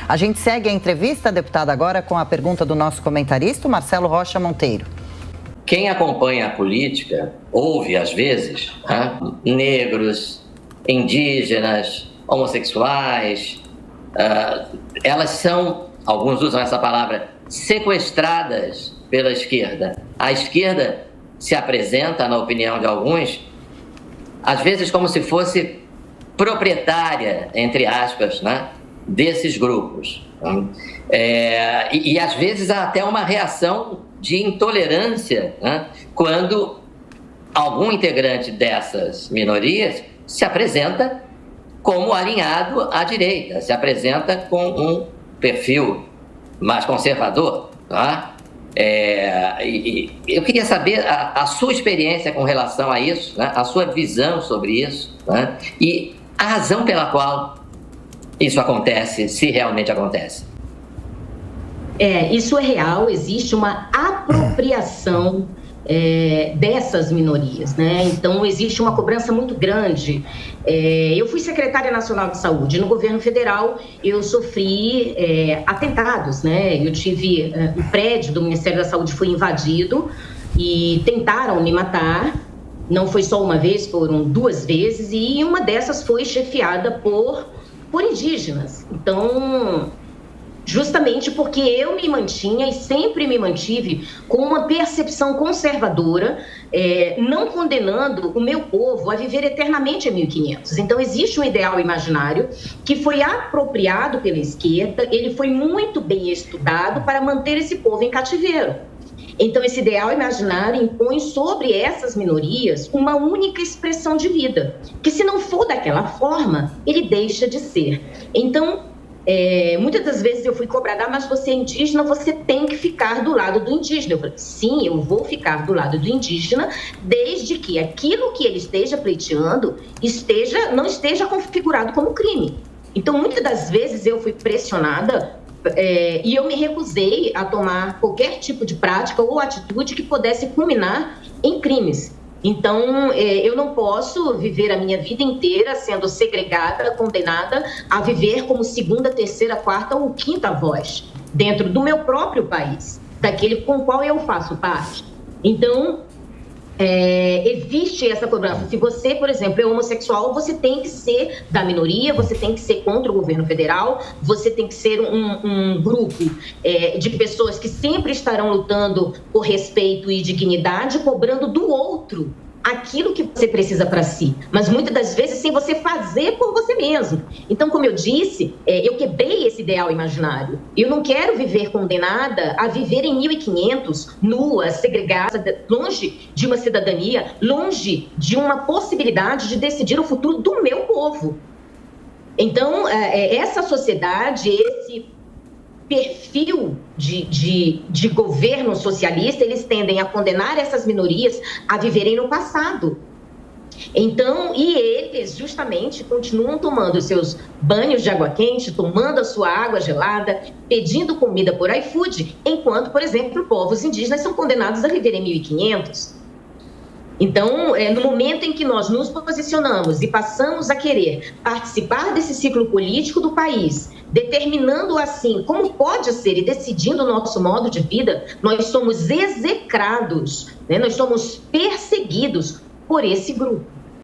A gente segue a entrevista, deputada, agora com a pergunta do nosso comentarista, Marcelo Rocha Monteiro. Quem acompanha a política ouve, às vezes, negros, indígenas, homossexuais, elas são, alguns usam essa palavra, sequestradas pela esquerda. A esquerda se apresenta, na opinião de alguns, às vezes como se fosse proprietária, entre aspas, desses grupos. E às vezes há até uma reação de intolerância quando algum integrante dessas minorias se apresenta como alinhado à direita, se apresenta com um perfil mais conservador. Eu queria saber a sua experiência com relação a isso, a sua visão sobre isso, e a razão pela qual isso acontece, se realmente acontece. Isso é real, existe uma apropriação dessas minorias, Então, existe uma cobrança muito grande. Eu fui secretária nacional de saúde. No governo federal, eu sofri atentados, Eu tive... o prédio do Ministério da Saúde foi invadido e tentaram me matar. Não foi só uma vez, foram 2 vezes. E uma dessas foi chefiada por indígenas. Então... justamente porque eu me mantinha e sempre me mantive com uma percepção conservadora, não condenando o meu povo a viver eternamente em 1500. Então, existe um ideal imaginário que foi apropriado pela esquerda, ele foi muito bem estudado para manter esse povo em cativeiro. Então, esse ideal imaginário impõe sobre essas minorias uma única expressão de vida, que se não for daquela forma, ele deixa de ser. Então, muitas das vezes eu fui cobrada, mas você é indígena, você tem que ficar do lado do indígena. Eu falei, sim, eu vou ficar do lado do indígena, desde que aquilo que ele esteja pleiteando não esteja configurado como crime. Então, muitas das vezes eu fui pressionada e eu me recusei a tomar qualquer tipo de prática ou atitude que pudesse culminar em crimes. Então, eu não posso viver a minha vida inteira sendo segregada, condenada a viver como segunda, terceira, quarta ou quinta voz dentro do meu próprio país, daquele com o qual eu faço parte. Então, existe essa cobrança. Se você, por exemplo, é homossexual, você tem que ser da minoria, você tem que ser contra o governo federal, você tem que ser um grupo de pessoas que sempre estarão lutando por respeito e dignidade, cobrando do outro aquilo que você precisa para si, mas muitas das vezes sem você fazer por você mesmo. Então, como eu disse, eu quebrei esse ideal imaginário. Eu não quero viver condenada a viver em 1500, nua, segregada, longe de uma cidadania, longe de uma possibilidade de decidir o futuro do meu povo. Então, essa sociedade, esse perfil de governo socialista, eles tendem a condenar essas minorias a viverem no passado. Então, e eles justamente continuam tomando seus banhos de água quente, tomando a sua água gelada, pedindo comida por iFood, enquanto, por exemplo, povos indígenas são condenados a viver em 1500. Então, no momento em que nós nos posicionamos e passamos a querer participar desse ciclo político do país, determinando assim como pode ser e decidindo o nosso modo de vida, nós somos execrados, nós somos perseguidos por esse grupo.